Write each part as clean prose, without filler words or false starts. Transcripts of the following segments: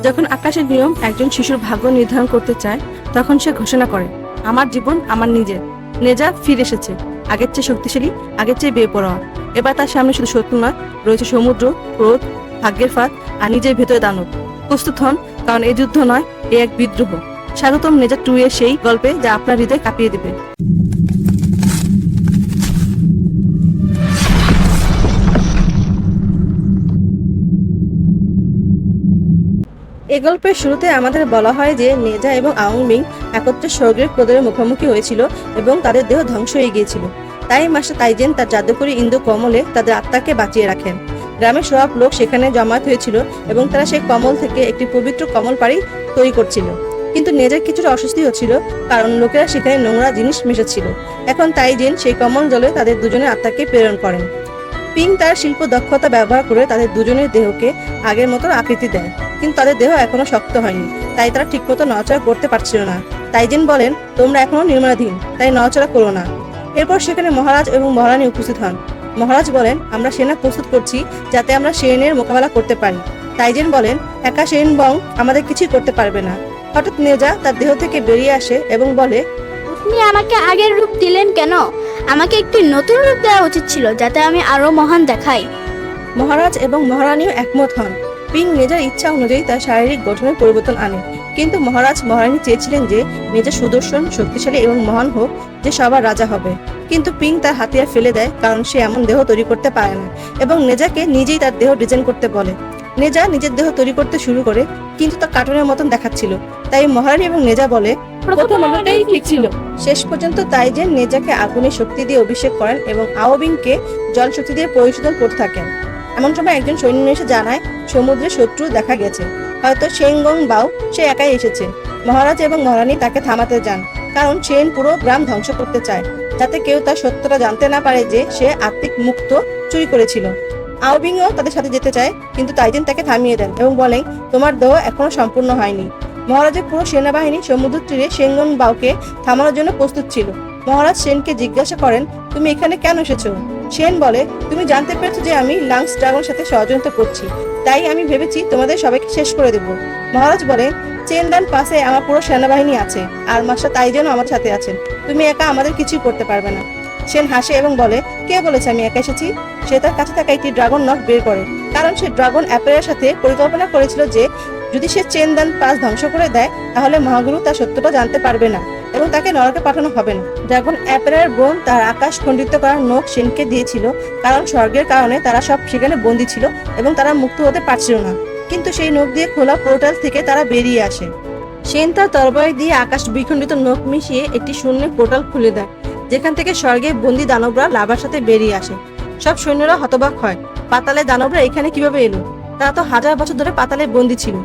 যখন আকাশের নিয়ম একজন শিশুর ভাগ্য নির্ধারণ করতে চায়, তখন সে ঘোষণা করে, আমার জীবন আমার নিজের। নেজা ফিরে এসেছে, আগের চেয়ে শক্তিশালী, আগের চেয়ে বেপরোয়া। এবার তার সামনে শুধু শত্রু নয়, রয়েছে সমুদ্র, ক্রোধ, ভাগ্যের ফাঁদ আর নিজের ভেতরে দানব। প্রস্তুত হন, কারণ এই যুদ্ধ নয়, এ এক বিদ্রোহ। স্বাগতম নেজা 2 এর সেই গল্পে যা আপনার হৃদয় কাঁপিয়ে দেবে। এই গল্পের শুরুতে আমাদের বলা হয় যে নেজা এবং আউংমিং একত্রে স্বর্গের ক্রোধের মুখোমুখি হয়েছিল এবং তাদের দেহ ধ্বংস হয়ে গিয়েছিল। তাই মাস্টার তাইজেন তার জাদুকরী ইন্দু কমলে তাদের আত্মাকে বাঁচিয়ে রাখেন। গ্রামের সব লোক সেখানে জমায়েত হয়েছিল এবং তারা সেই কমল থেকে একটি পবিত্র কমল পাড়ি তৈরি করছিল। কিন্তু নেজার কিছুটা অস্বস্তি হচ্ছিল, কারণ লোকেরা সেখানে নোংরা জিনিস মেশাচ্ছিল। এখন তাইজেন সেই কমল জলে তাদের দুজনের আত্মাকে প্রেরণ করেন। পিং তার শিল্প দক্ষতা ব্যবহার করে তাদের দুজনের দেহকে আগের মতো আকৃতি দেয়, কিন্তু তাদের দেহ এখনো শক্ত হয়নি, তাই তারা ঠিকমতো নড়াচড়া করতে পারছিল না। তাইজেন বলেন, তোমরা এখনো নির্মাণাধীন, তাই নড়াচড়া করো না। এরপর সেখানে মহারাজ এবং মহারানী উপস্থিত হন। মহারাজ বলেন, আমরা সেনা প্রস্তুত করছি যাতে আমরা শেরেনের মোকাবেলা করতে পারি। তাইজেন বলেন, একা শেরেন বং আমাদের কিছুই করতে পারবে না। হঠাৎ নেজা তার দেহ থেকে বেরিয়ে আসে এবং বলে, আপনি আমাকে আগের রূপ দিলেন কেন? আমাকে একটি নতুন রূপ দেওয়া উচিত ছিল, যাতে আমি আরো মহান দেখাই। মহারাজ এবং মহারানীও একমত হন। পিং নেজার ইচ্ছা অনুযায়ী তার শারীরিক গঠনের পরিবর্তন আনে, কিন্তু মহারাজ মহারানী চেয়েছিলেন যে নেজা সুদর্শন, শক্তিশালী এবং মহান হোক, যে সবার রাজা হবে। কিন্তু পিং তার হাতিয়ার ফেলে দেয়, কারণ সে এমন দেহ তৈরি করতে পারে না, এবং নেজাকে নিজেই তার দেহ ডিজাইন করতে বলে। নেজা নিজের দেহ তৈরি করতে শুরু করে, কিন্তু তা কার্টুনের মতন দেখাচ্ছিল। তাই মহারানী এবং নেজা বলে, প্রথম অনুটাই ঠিক ছিল। শেষ পর্যন্ত তাইজেন নেজাকে আগুনের শক্তি দিয়ে অভিষেক করেন এবং আওবিংকে জল শক্তি দিয়ে পরিশোধন করতে থাকেন। এমন সময় একজন সৈন্য এসে জানায়, সমুদ্রে শত্রু দেখা গেছে, হয়তো শেনগং বাও সে একাই এসেছে। মহারাজ এবং মহারানী তাকে থামাতে যান, কারণ শেন পুরো গ্রাম ধ্বংস করতে চায়, যাতে কেউ তার সত্যটা জানতে না পারে যে সে আত্মিক মুক্ত চুরি করেছিল। আওবিংও তাদের সাথে যেতে চায়, কিন্তু তাইজেন তাকে থামিয়ে দেন এবং বলেন, তোমার দেহ এখনো সম্পূর্ণ হয়নি। মহারাজের পুরো সেনাবাহিনী সমুদ্র তীরে শেনগং বাওকে থামানোর জন্য প্রস্তুত ছিল। মহারাজ সেনকে জিজ্ঞাসা করেন, তুমি এখানে কেন এসেছো? সেন বলে, তুমি জানতে পেরেছো যে আমি লাংস ড্রাগনের সাথে ষড়যন্ত্র করছি, তাই আমি ভেবেছি তোমাদের সবাইকে শেষ করে দেব। মহারাজ বলেন, চেনদান পাশে আমার পুরো সেনাবাহিনী আছে, আর মাস্টার তাইজেনও আমার সাথে আছেন, তুমি একা আমাদের কিছুই করতে পারবে না। সেন হাসে এবং বলে, কে বলেছে আমি একা এসেছি? সে তার কাছে থাকা একটি ড্রাগন নট বের করে, কারণ সে ড্রাগন অ্যাপেলের সাথে পরিকল্পনা করেছিল যে যদি সে চেনদান পাস ধ্বংস করে দেয়, তাহলে মহাগুরু তার সত্যটা জানতে পারবে না এবং তাকে নরকে পাঠানো হবে না। ড্রাগন অ্যাপেলের বোন তার আকাশ খণ্ডিত করার নখ সেনকে দিয়েছিল, কারণ স্বর্গের কারণে তারা সব সেখানে বন্দী ছিল এবং তারা মুক্ত হতে পারছিল না। কিন্তু সেই নখ দিয়ে খোলা পোর্টাল থেকে তারা বেরিয়ে আসে। সেন তার তরবারি দিয়ে আকাশ বিখণ্ডিত নখ মিশিয়ে একটি শূন্য পোর্টাল খুলে দেয়, যেখান থেকে স্বর্গে বন্দী দানবরা লাভার সাথে বেরিয়ে আসে। সব সৈন্যরা হতবাক হয়, পাতালে দানবরা এখানে কিভাবে এলো? তারা তো হাজার বছর ধরে পাতালে বন্দী ছিল।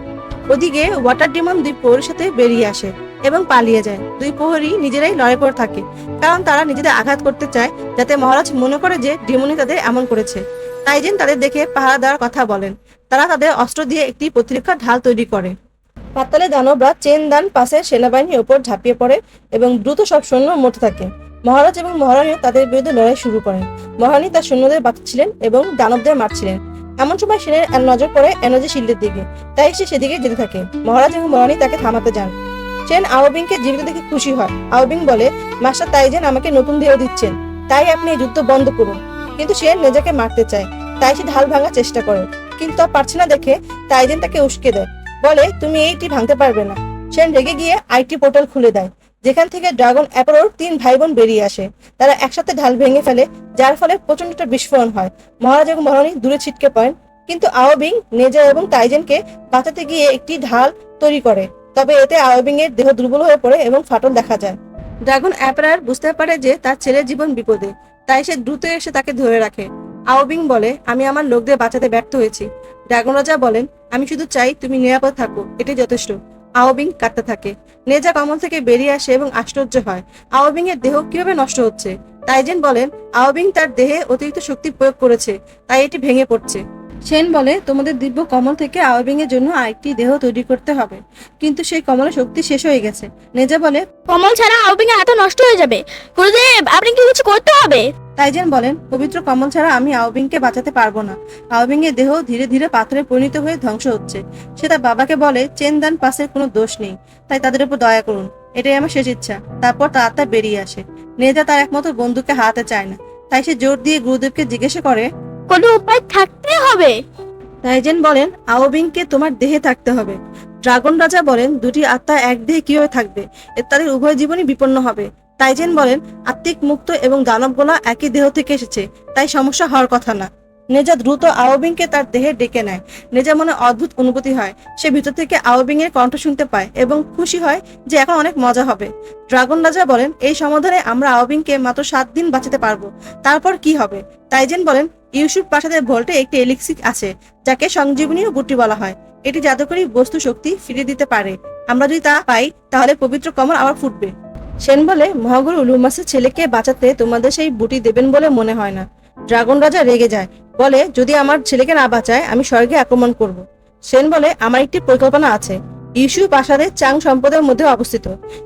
ওদিকে ওয়াটার ডিমন দুই প্রহরীর সাথে বেরিয়ে আসে এবং পালিয়ে যায়। দুই প্রহরী নিজেরাই লড়াই করে থাকে, কারণ তারা নিজেদের আঘাত করতে চায়, যাতে মহারাজ মনে করে যে ডিমনি তাদের এমন করেছে। তাইজেন তাদের দেখে পাহারা দেওয়ার কথা বলেন। তারা তাদের অস্ত্র দিয়ে একটি প্রতিরক্ষা ঢাল তৈরি করে। পাতালে দানবরা চেনদান পাশে সেনাবাহিনীর ওপর ঝাঁপিয়ে পড়ে এবং দ্রুত সব সৈন্য মরতে থাকে। মহারাজ এবং মহারানীও তাদের বিরুদ্ধে লড়াই শুরু করেন। মহারানী তার সৈন্যদের বাঁচাচ্ছিলেন এবং দানবদের মারছিলেন। এমন সময় সেনের নজর পড়ে এনার্জি শিল্ডের দিকে, তাই সে সেদিকে যেতে থাকে। মহারাজ এবং মহারানী তাকে থামাতে যান। সেন আওবিংকে জীবিত দেখে খুশি হয়। আওবিং বলে, মাস্টার তাইজেন আমাকে নতুন দেহ দিচ্ছেন, তাই আপনি এই যুদ্ধ বন্ধ করুন। কিন্তু সেন নেজাকে মারতে চায়, তাই সে ঢাল ভাঙার চেষ্টা করে, কিন্তু তা পারছে না দেখে তাইজেন তাকে উস্কে দেয়, বলে, তুমি এইটি ভাঙতে পারবে না। সেন রেগে গিয়ে আইটি পোর্টাল খুলে দেয়, যেখান থেকে ড্রাগন অ্যাপোলোর 3 ভাই বোন বেরিয়ে আসে। তারা একসাথে ঢাল ভেঙে ফেলে, যার ফলে প্রচন্ড একটা বিস্ফোরণ হয়। মহারাজ এবং মহারানী দূরে ছিটকে পড়েন, কিন্তু আওবিং নেজা এবং তাইজেনকে বাঁচাতে গিয়ে একটি ঢাল তৈরি করে। তবে এতে আওবিং এর দেহ দুর্বল হয়ে পড়ে এবং ফাটল দেখা যায়। ড্রাগন অ্যাপারার বুঝতে পারে যে তার ছেলের জীবন বিপদে, তাই সে দ্রুত এসে তাকে ধরে রাখে। আওবিং বলে, আমি আমার লোকদের বাঁচাতে ব্যর্থ হয়েছি। ড্রাগন রাজা বলেন, আমি শুধু চাই তুমি নিরাপদ থাকো, এটাই যথেষ্ট। আওবিং কাঁদতে থাকে। নেজা কমল থেকে বেরিয়ে আসে এবং আশ্চর্য হয় আওবিং এর দেহ কিভাবে নষ্ট হচ্ছে। তাইজেন বলেন, আওবিং তার দেহে অতিরিক্ত শক্তি প্রয়োগ করেছে, তাই এটি ভেঙে পড়ছে। সেন বলে তোমাদের দিব্য কমল থেকে আওয়াবিং এর জন্য আরেকটি দেহ তৈরি করতে হবে, কিন্তু সেই কমলের শক্তি শেষ হয়ে গেছে। নেজা বলে কমল ছাড়া আউবিং এত নষ্ট হয়ে যাবে। গুরুদেব, আপনি কি কিছু করতে হবে? তাইজেন বলেন পবিত্র কমল ছাড়া আমি আওবিংকে বাঁচাতে পারবো না। আওবিং এর দেহ ধীরে ধীরে পাথরে পরিণত হয়ে ধ্বংস হচ্ছে। সে তার বাবাকে বলে চেনদান পাসের কোনো দোষ নেই, তাই তাদের উপর দয়া করুন, এটাই আমার শেষ ইচ্ছা। তারপর তার আত্মা বেরিয়ে আসে। নেজা তার একমাত্র বন্ধুকে হারাতে চায় না, তাই সে জোর দিয়ে গুরুদেবকে জিজ্ঞাসা করে কোনো উপায় থাকতে হবে। তাইজেন বলেন আওবিংকে তোমার দেহে থাকতে হবে। ড্রাগন রাজা বলেন দুটি আত্মা এক দেহে কিভাবে থাকবে, এতে তাদের উভয় জীবনই বিপন্ন হবে। তাইজেন বলেন আত্মিক মুক্ত এবং দানবগোলা একই দেহ থেকে এসেছে, তাই সমস্যা হওয়ার কথা না। নেজা দ্রুত আওবিংকে তার দেহে ডেকে নেয়। নেজা মনে অদ্ভুত অনুভূতি হয়। সে ভিতর থেকে আওবিং এর কণ্ঠ শুনতে পায় এবং খুশি হয় যে এখন অনেক মজা হবে। ড্রাগন রাজা বলেন এই সমাধানে আমরা আওবিংকে মাত্র 7 দিন বাঁচাতে পারবো, তারপর কি হবে? তাইজেন বলেন ইউসুফ প্রাসাদের ভল্টে একটি এলিক্সির আছে, যাকে সংজীবনী বুটি বলা হয়। এটি জাদুকরী বস্তু শক্তি ফিরিয়ে দিতে পারে। আমরা যদি তা পাই তাহলে পবিত্র কমল আবার ফুটবে। সেন বলে মহাগুরু লুমাসের ছেলেকে বাঁচাতে তোমাদের সেই বুটি দেবেন বলে মনে হয় না। ড্রাগন রাজা রেগে যায়, বলে যদি আমার ছেলেকে না বাঁচায় আমি স্বর্গে আক্রমণ করব। সেন বলে আমার একটি পরিকল্পনা আছে। ইউসু প্রাসাদের চাং সম্প্রদায়ের মধ্যে অবস্থিত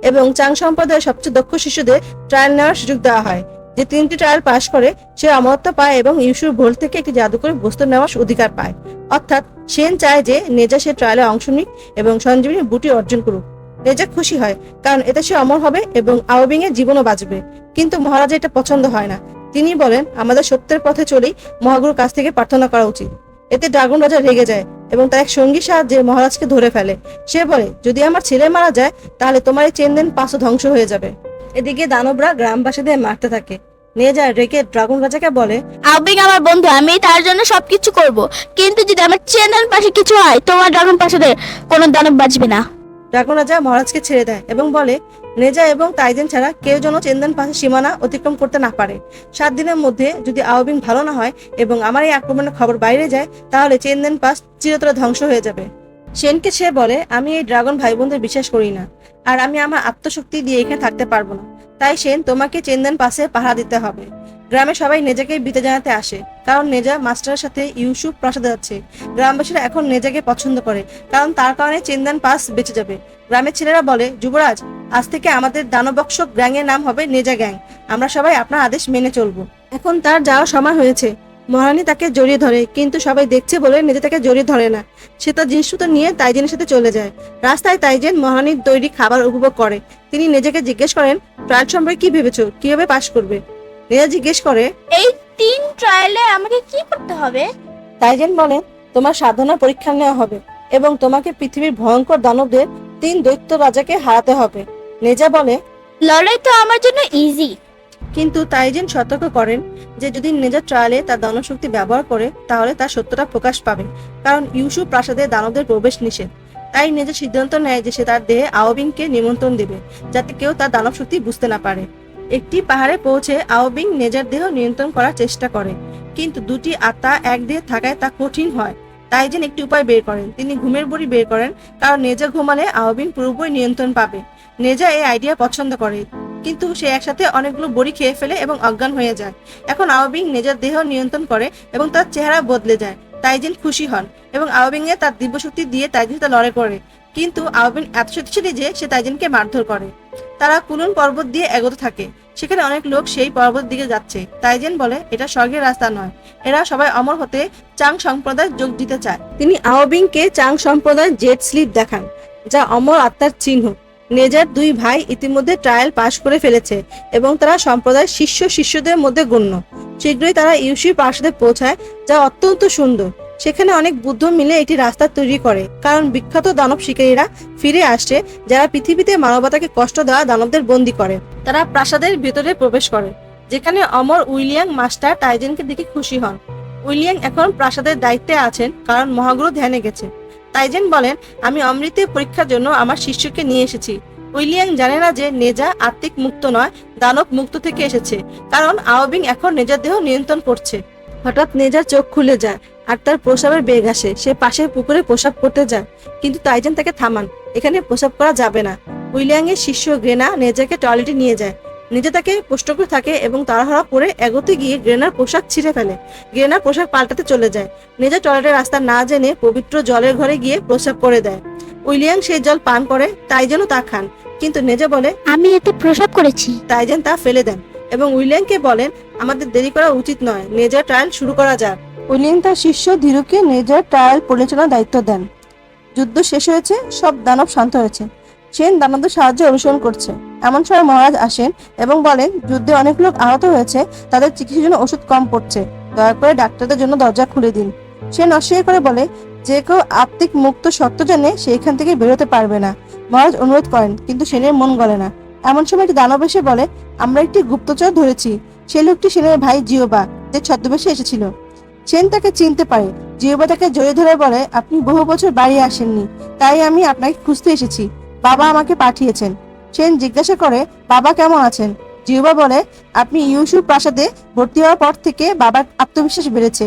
এবং চাং সম্প্রদায়ের সবচেয়ে দক্ষ শিশুদের ট্রায়াল নেওয়ার সুযোগ দেওয়া হয়। যে 3টি ট্রায়াল পাশ করে সে অমরত্ব পায় এবং ইউসুর ভোল থেকে একটি জাদুকরী বস্তু নেওয়ার অধিকার পায়। অর্থাৎ সেন চায় যে নেজা সে ট্রায়ালে অংশ নিক এবং সঞ্জীবনী বুটি অর্জন করুক। নেজা খুশি হয়, কারণ এতে সে অমর হবে এবং আওবিং এর জীবনও বাঁচবে। কিন্তু মহারাজা এটা পছন্দ হয় না। তিনি বলেন আমাদের সত্যের পথে চলেই মহাগুরুর কাছ থেকে প্রার্থনা করা উচিত। এতে ড্রাগন রাজা রেগে যায় এবং তার এক সঙ্গীর সাহায্যে মহারাজকে ধরে ফেলে। সে বলে যদি আমার ছেলে মারা যায় তাহলে তোমার এই চেনদেন পাশও ধ্বংস হয়ে যাবে। এদিকে দানবরা গ্রামবাসীদের মারতে থাকে। নেজা রেগে ড্রাগন রাজাকে বলে আউবিং আমার বন্ধু, আমি তার জন্য সবকিছু করব, কিন্তু যদি আমার চেনার পাশে কিছু হয় তোমার ড্রাগন পাশে কোনো দানব বাঁচবে না। ড্রাগন রাজা মহারাজকে ছেড়ে দেয় এবং বলে নেজা এবং তাইজেন ছাড়া কেউ যেন চেনদেন পাশে সীমানা অতিক্রম করতে না পারে। 7 দিনের মধ্যে যদি আওবিং ভালো না হয় এবং আমার এই আক্রমণের খবর বাইরে যায় তাহলে চেনদেন পাস চিরতরে ধ্বংস হয়ে যাবে। সেনকে সে বলে আমি এই ড্রাগন ভাই বোনদের বিশ্বাস করি না, আর আমি আমার আত্মশক্তি দিয়ে এখানে থাকতে পারবো না। তাই সেন তোমাকে চেনদেন পাশে পাহারা দিতে হবে। গ্রামে সবাই নেজাকে বিদায় জানাতে আসে, কারণ নেজা মাস্টারের সাথে ইউসুফ প্রাসাদে যাচ্ছে। গ্রামবাসীরা এখন নেজাকে পছন্দ করে, কারণ তার কারণে চেনদেন পাস বেঁচে যাবে। গ্রামের ছেলেরা বলে যুবরাজ, আজ থেকে আমাদের দানবক্ষক গ্যাংয়ের নাম হবে নেজা গ্যাং। আমরা সবাই আপনার আদেশ মেনে চলবো। এখন তার যাওয়ার সময় হয়েছে। মহারানী তাকে জড়িয়ে ধরে, কিন্তু সবাই দেখছে বলে নেজা তাকে জড়িয়ে ধরে না। সে তার জিনিসপত্র নিয়ে তাইজেনের সাথে চলে যায়। রাস্তায় তাইজেন মহারানীর তৈরি খাবার উপভোগ করে। তিনি নেজাকে জিজ্ঞেস করেন ট্রায়াল সম্পর্কে কি ভেবেছো, কিভাবে পাশ করবে? নেজা জিজ্ঞেস করে এই 3 ট্রায়ালে আমাকে কি করতে হবে? তাইজেন বলেন তোমার সাধনা পরীক্ষা নেওয়া হবে এবং তোমাকে পৃথিবীর ভয়ঙ্কর দানবদের 3 দৈত্য রাজাকে হারাতে হবে। নেজা বলে লড়াই তো আমার জন্য ইজি। কিন্তু তাইজেন সতর্ক করেন যে যদি নেজা ট্রায়ালে তার দানবশক্তি ব্যবহার করে তাহলে তার সত্যটা প্রকাশ পাবে, কারণ ইউসুফ প্রাসাদে দানবদের প্রবেশ নিষেধ। তাই নেজা সিদ্ধান্ত নেয় যে সে তার দেহে আওবিংকে নিমন্ত্রণ দেবে, যাতে কেউ তার দানব শক্তি বুঝতে না পারে। একটি পাহাড়ে পৌঁছে আওবিং নেজার দেহ নিয়ন্ত্রণ করার চেষ্টা করে, কিন্তু দুটি আত্মা এক দেহে থাকায় তা কঠিন হয়। তাইজেন একটি উপায় বের করেন, তিনি ঘুমের বড়ি বের করেন, কারণ নেজা ঘুমালে আওবিং পুরোপুরি নিয়ন্ত্রণ পাবে। নেজা এই আইডিয়া পছন্দ করে, কিন্তু সে একসাথে অনেকগুলো বড়ি খেয়ে ফেলে এবং অজ্ঞান হয়ে যায়। এখন আওবিং নেজার দেহ নিয়ন্ত্রণ করে এবং তার চেহারা বদলে যায়। তাইজেন খুশি হন এবং আওবিং এ তার দিব্যশক্তি দিয়ে তাইজেন সাথে লড়াই করে, কিন্তু আওবিং এত শক্তিশালী যে সে তাইজেনকে মারধর করে। তারা কুলুন পর্বত দিয়ে এগোতে থাকে। সেখানে অনেক লোক সেই পর্বত দিকে যাচ্ছে। তাইজেন বলে এটা স্বর্গের রাস্তা নয়, এরা সবাই অমর হতে চাং সম্প্রদায় যোগ দিতে চায়। তিনি আওবিংকে চাং সম্প্রদায়ের জেট স্লিপ দেখান, যা অমর আত্মার চিহ্ন। নেজার 2 ভাই ইতিমধ্যে ট্রায়াল পাশ করে ফেলেছে এবং তারা সম্প্রদায়ের শিষ্যদের মধ্যে গণ্য। শীঘ্রই তারা ইউসুফ প্রাসাদে পৌঁছায়, যা অত্যন্ত সুন্দর। সেখানে অনেক বুদ্ধ মিলে একটি রাস্তা তৈরি করে, কারণ বিখ্যাত দানব শিকারীরা ফিরে আসছে, যারা পৃথিবীতে মানবতাকে কষ্ট দেওয়া দানবদের বন্দী করে। তারা প্রাসাদের ভেতরে প্রবেশ করে, যেখানে অমর উইলিয়াম মাস্টার তাইজেনকে দেখে খুশি হন। উইলিয়াম এখন প্রাসাদের দায়িত্বে আছেন, কারণ মহাগুরু ধ্যানে গেছে। তাইজেন বলেন আমি অমৃতের পরীক্ষার জন্য আমার শিষ্যকে নিয়ে এসেছি। উইলিয়াম জানে না যে নেজা আত্মিক মুক্ত নয়, দানব মুক্ত থেকে এসেছে, কারণ আওবিং এখন নেজার দেহ নিয়ন্ত্রণ করছে। হঠাৎ নেজার চোখ খুলে যায় আর তার প্রসাবের বেগ আসে। সে পাশের পুকুরে প্রসাব করতে যায়, কিন্তু তাইজেন তাকে থামান, এখানে প্রসাব করা যাবে না। উইলিয়াম এর শিষ্য গ্রেনা নেজাকে টয়লেটে নিয়ে যায়, নিজে তাকে পুষ্ট করে থাকে এবং তাড়াহুড়া করে এগোতে গিয়ে গ্রেনার পোশাক ছিঁড়ে ফেলে। গ্রেনার পোশাক পাল্টাতে চলে যায়। নিজে টয়লেটের রাস্তা না জেনে পবিত্র জলের ঘরে গিয়ে প্রস্রাব করে দেয়। উইলিয়াম সেই জল পান করে তাই যেন তা খান, কিন্তু নেজা বলে আমি এতে প্রসাব করেছি। তাই যেন তা ফেলে দেন এবং উইলিয়ামকে বলেন আমাদের দেরি করা উচিত নয়, নেজার ট্রায়াল শুরু করা যাক। উইলিয়াম তার শিষ্য ধীরুকে নেজার ট্রায়াল পরিচালনার দায়িত্ব দেন। যুদ্ধ শেষ হয়েছে, সব দানব শান্ত হয়েছে। সেন দানবদের সাহায্য অনুসরণ করছে। এমন সময় মহারাজ আসেন এবং বলেন যুদ্ধে অনেক লোক আহত হয়েছে, তাদের চিকিৎসার জন্য ওষুধ কম পড়ছে, দয়া করে ডাক্তারদের জন্য দরজা খুলে দিন। সেন অস্বীকার করে বলে যে কেউ আত্মিক মুক্ত সত্য জেনে সেইখান থেকে বেরোতে পারবে না। মহারাজ অনুরোধ করেন, কিন্তু সেনের মন গলে না। এমন সময় একটি দানব এসে বলে আমরা একটি গুপ্তচর ধরেছি। সে লোকটি সেনের ভাই জিওবা, যে ছদ্মবেশে এসেছিল। সেন তাকে চিনতে পারে। জিওবা তাকে জড়িয়ে ধরে বলে আপনি বহু বছর বাড়ি আসেননি, তাই আমি আপনাকে খুঁজতে এসেছি। বাবা আমাকে পাঠিয়েছেন। সেন জিজ্ঞাসা করে বাবা কেমন আছেন? জিওবা বলে আপনি ইউসুফ প্রাসাদে ভর্তি হওয়ার পর থেকে বাবার আত্মবিশ্বাস বেড়েছে।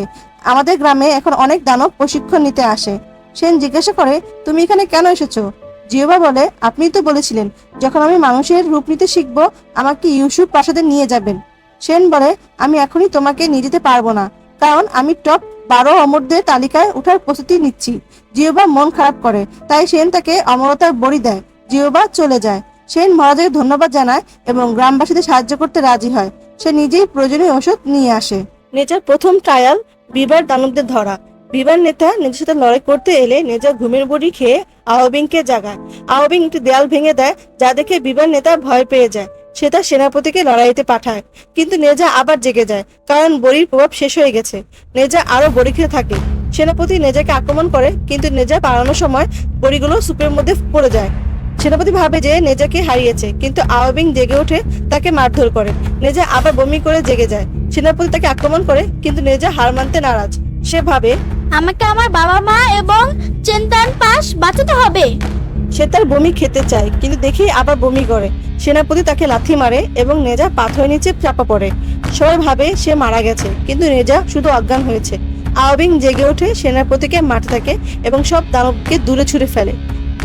আমাদের গ্রামে এখন অনেক দানব প্রশিক্ষণ নিতে আসে। সেন জিজ্ঞাসা করে তুমি এখানে কেন এসেছো? জিওবা বলে আপনি তো বলেছিলেন যখন আমি মানুষের রূপ নিতে শিখবো আমাকে ইউসুফ প্রাসাদে নিয়ে যাবেন। সেন বলে আমি এখনই তোমাকে নিয়ে যেতে পারবো না, কারণ আমি টপ 12 অমরদের তালিকায় ওঠার প্রস্তুতি নিচ্ছি। জিওবা মন খারাপ করে, তাই সেন তাকে অমরতার বড়ি দেয়। জিওবা চলে যায়। সেন মহারাজকে ধন্যবাদ জানায় এবং গ্রামবাসীদের সাহায্য করতে রাজি হয়। সে নিজেই প্রয়োজনীয় ওষুধ নিয়ে আসে। নেজার প্রথম ট্রায়াল বিবার দানবদের ধরা। বিবার নেতা নেজার সাথে লড়াই করতে এলে নেজা ঘুমের বড়ি খেয়ে আওবিংকে জাগায়। আওবিং একটি দেয়াল ভেঙে দেয়, যা দেখে বিবার নেতা ভয় পেয়ে যায়। সে তার সেনাপতিকে লড়াইতে পাঠায়, কিন্তু নেজা আবার জেগে যায়, কারণ বড়ির প্রভাব শেষ হয়ে গেছে। নেজা আরো বড়ি খেতে থাকে। সেনাপতি নেজাকে আক্রমণ করে, কিন্তু নেজা পালানোর সময় বড়িগুলো সুপের মধ্যে পড়ে যায়। সেনাপতি ভাবে যে নেজাকে হারিয়েছে, কিন্তু আওবিং জেগে ওঠে, তাকে মারধর করে। নেজা আবার বমি করে জেগে যায়। সেনাপতি তাকে আক্রমণ করে, কিন্তু নেজা হার মানতে নারাজ। সে ভাবে আমাকে আমার বাবা মা এবং চেন্তান পাস বাঁচাতে হবে। সে তার বমি খেতে চায়, কিন্তু দেখেই আবার বমি করে। সেনাপতি তাকে লাথি মারে এবং নেজা পাথরের নিচে চাপা পড়ে। সবাই ভাবে সে মারা গেছে, কিন্তু নেজা শুধু অজ্ঞান হয়েছে। আওবিং জেগে ওঠে, সেনাপতিকে মারতে থাকে এবং সব দানবকে দূরে ছুঁড়ে ফেলে।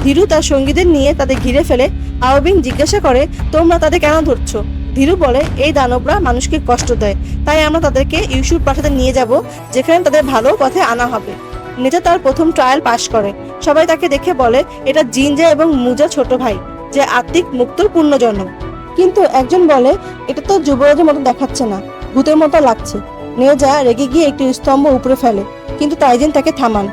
ধীরু তার সঙ্গীদের নিয়ে তাদের ঘিরে ফেলে। আওবিং জিজ্ঞাসা করে তোমরা তাদের কেন ধরছো? ধীরু বলে এই দানবরা মানুষকে কষ্ট দেয়, তাই আমরা তাদেরকে ইউসুফ প্রাসাদে নিয়ে যাব, যেখানে তাদের ভালো পথে আনা হবে। নেজা তার প্রথম ট্রায়াল পাশ করে। সবাই তাকে দেখে বলে এটা জিনজা এবং মুজা ছোট ভাই, যে আত্মিক মুক্তর পুণ্যজনক। কিন্তু একজন বলে এটা তো যুবরাজের মতো দেখাচ্ছে না, ভূতের মতো লাগছে। নেজা রেগে গিয়ে একটি স্তম্ভ উপরে ফেলে, কিন্তু তাইজেন তাকে থামান।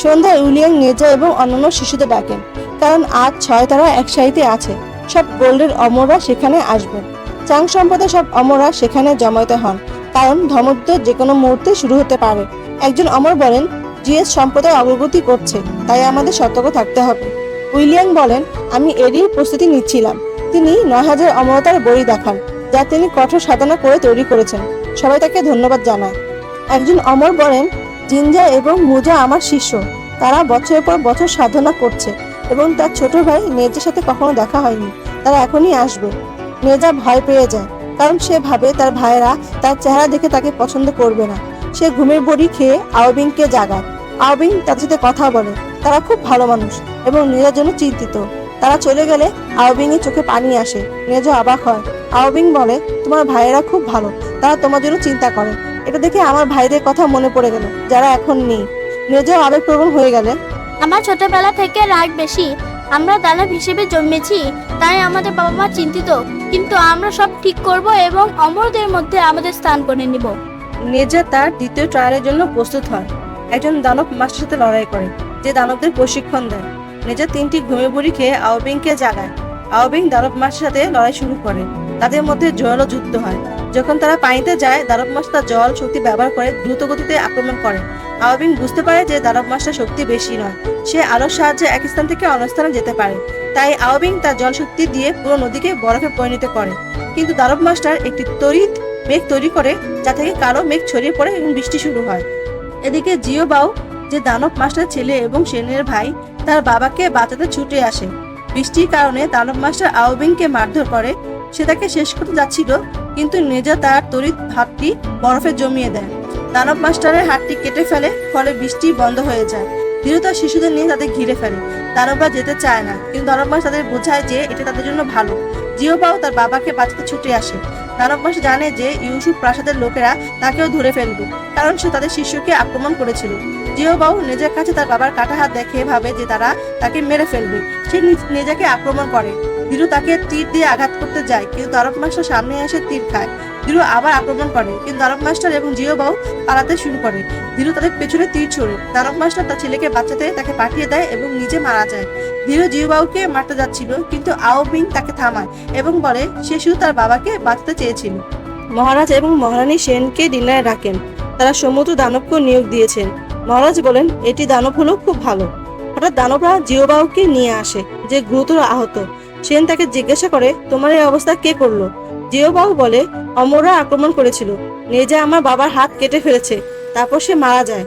সন্ধ্যায় উইলিয়াম নেজা এবং অন্যান্য শিশুদের ডাকেন, কারণ আজ 6 তারা এক সারিতে আছে। সব গোল্ডের অমররা সেখানে আসবেন। চাং সম্প্রদায়ের সব অমররা সেখানে জমায়েত হন, কারণ ধর্মযুদ্ধ যে কোনো মুহূর্তে শুরু হতে পারে। একজন অমর বলেন জিএস সম্প্রদায় অগ্রগতি করছে, তাই আমাদের সতর্ক থাকতে হবে। উইলিয়াম বলেন আমি এরই প্রস্তুতি নিচ্ছিলাম। তিনি 9000 অমরতার বই দেখান, যা তিনি কঠোর সাধনা করে তৈরি করেছেন। সবাই তাকে ধন্যবাদ জানায়। একজন অমর বলেন জিনজা এবং মুজা আমার শিষ্য। তারা বছরের পর বছর সাধনা করছে এবং তার ছোট ভাই নেজার সাথে কখনো দেখা হয়নি। তারা এখনই আসবে। নেজা ভয় পেয়ে যায়, কারণ সে ভাবে তার ভাইয়েরা তার চেহারা দেখে তাকে পছন্দ করবে না। সে ঘুমের বড়ি খেয়ে আওবিংকে জাগায়। আওবিং তাদের সাথে কথা বলে। তারা খুব ভালো মানুষ এবং নেজার জন্য চিন্তিত। তারা চলে গেলে আওবিং এর চোখে পানি আসে। নেজা অবাক হয়। আওবিং বলে তোমার ভাইয়েরা খুব ভালো, তারা তোমার জন্য চিন্তা করে। এটা দেখে আমার ভাইদের কথা মনে পড়ে গেল, যারা এখন নেই। নেজা আবেগপ্রবণ হয়ে গেলে আমার ছোটবেলা থেকে রাগ বেশি। আমরা দানব হিসেবে জন্মেছি, তাই আমাদের বাবা মা চিন্তিত, কিন্তু আমরা সব ঠিক করব এবং অমরদের মধ্যে আমাদের স্থান করে নিব। নেজা তার দ্বিতীয় ট্রায়ালের জন্য প্রস্তুত হয়। একজন দানব মাস্টার সাথে লড়াই করে, যে দানবদের প্রশিক্ষণ দেয়। নেজা 3টি ঘুমের বড়ি খেয়ে আওবিংকে জাগায়। আওবিং দানব মাস্টার সাথে লড়াই শুরু করে। তাদের মধ্যে জোরালো যুদ্ধ হয়। যখন তারা পানিতে যায়, দানব মাস্টার জল শক্তি ব্যবহার করে দ্রুত গতিতে আক্রমণ করে। আওবিং বুঝতে পারে যে দানব মাস্টার শক্তি বেশি নয়, সে আলোর সাহায্যে এক স্থান থেকে অন্য স্থানে যেতে পারে। তাই আওবিং তার জল শক্তি দিয়ে পুরো নদীকে বরফে পরিণত করে। কিন্তু দানব মাস্টার একটি তড়িৎ মেঘ তৈরি করে, যা থেকে কালো মেঘ ছড়িয়ে পড়ে এবং বৃষ্টি শুরু হয়। এদিকে জিওবাও, যে দানব মাস্টার ছেলে এবং সেনের ভাই, তার বাবাকে বাঁচাতে ছুটে আসে। বৃষ্টির কারণে দানব মাস্টার আওবিংকে মারধর করে। সে তাকে শেষ করতে যাচ্ছিল, কিন্তু নেজা তার তড়িৎ হাতটি বরফে জমিয়ে দেয়। দানব মাস্টারের হাতটি কেটে ফেলে, ফলে বৃষ্টি বন্ধ হয়ে যায়। ধীরু তার শিশুদের নিয়ে তাদের ঘিরে ফেলে। দানবরা যেতে চায় না, কিন্তু দানব মাস তাদের বোঝায় যে এটা তাদের জন্য ভালো। জিওবাও তার বাবাকে বাঁচাতে ছুটে আসে। দানব মাস জানে যে ইউসুফ প্রাসাদের লোকেরা তাকেও ধরে ফেলবে, কারণ সে তাদের শিষ্যকে আক্রমণ করেছিল। জিওবাও নিজের কাছে তার বাবার কাটা হাত দেখে ভাবে যে তারা তাকে মেরে ফেলবে। সে নিজেকে আক্রমণ করে। ধীরু তাকে তীর দিয়ে আঘাত করতে যায়, কিন্তু দানব মাস্টার সামনে এসে তীর খায়। ধীরু আবার আক্রমণ করে, কিন্তু দানব মাস্টার এবং জিওবাও পালাতে শুরু করে। ধীরু তাদের পেছনে তীর ছোড়ে। দানব মাস্টার তার ছেলেকে বাঁচাতে তাকে পাঠিয়ে দেয় এবং নিজে মারা যায়। ধীরু জিওবাউকে মারতে যাচ্ছিল, কিন্তু আও বিং তাকে থামায় এবং বলে সে শুধু তার বাবাকে বাঁচাতে চেয়েছিল। মহারাজ এবং মহারানী সেনকে ডিনারে রাখেন। তারা সমুদ্র দানবকেও নিয়োগ দিয়েছেন। মহারাজ বলেন এটি দানব হলো খুব ভালো। হঠাৎ দানবরা জিওবাউকে নিয়ে আসে, যে গুরুতর আহত। সেন তাকে জিজ্ঞাসা করে তোমার এই অবস্থা কে করলো? জিওবাউ বলে অমররা আক্রমণ করেছিল। নেজা আমার বাবার হাত কেটে ফেলেছে, তারপর সে মারা যায়।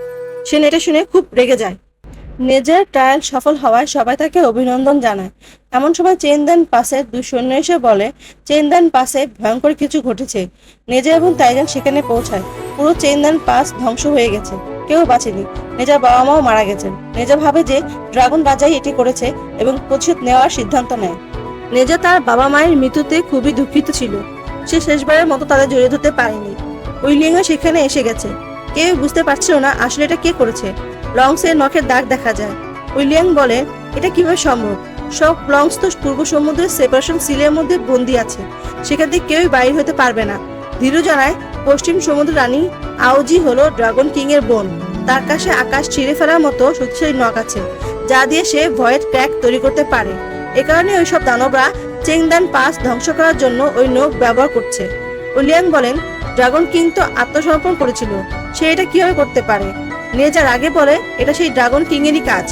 সেন এটা শুনে খুব রেগে যায়। নেজার ট্রায়াল সফল হওয়ায় সবাই তাকে অভিনন্দন জানায়। এমন সময় চেনদান পাসের দুই সৈন্য এসে বলে চেনদান পাসে ভয়ঙ্কর কিছু ঘটেছে। নেজা এবং তাইজান সেখানে পৌঁছায়। পুরো চেনদান পাস ধ্বংস হয়ে গেছে, কেউ বাঁচেনি। নেজার বাবা মাও মারা গেছেন। নেজা ভাবে যে ড্রাগন রাজাই এটি করেছে এবং প্রতিশোধ নেওয়ার সিদ্ধান্ত নেয়। নেজা তার বাবা মায়ের মৃত্যুতে খুবই দুঃখিত ছিল। সে শেষবারের মতো তাদের জড়িয়ে ধরতে পারেনি। উইলিয়ামও সেখানে এসে গেছে। কেউ বুঝতে পারছিল না আসলে এটা কে করেছে। লংসের নখের দাগ দেখা যায়। উইলিয়াম বলে এটা কিভাবে সম্ভব? সব লংস তো পূর্ব সমুদ্রের সেপারেশন সিলের মধ্যে বন্দি আছে, সেখান থেকে কেউই বাইরে হতে পারবে না। ধীরু জানায় পশ্চিম সমুদ্র রানী আওজি হলো ড্রাগন কিং এর বোন। তার কাছে আকাশ ছিঁড়ে ফেলার মতো শক্তিশালী নখ আছে, যা দিয়ে সে ভয়ের ক্র্যাক তৈরি করতে পারে। এ কারণে ওইসব দানবরা চেংদান পাস ধ্বংস করার জন্য ওই নখ ব্যবহার করছে। উইলিয়াম বলেন ড্রাগন কিং তো আত্মসমর্পণ করেছিল, সে এটা কিভাবে করতে পারে? নেজার আগে বলে এটা সেই ড্রাগন কিং এরই কাজ,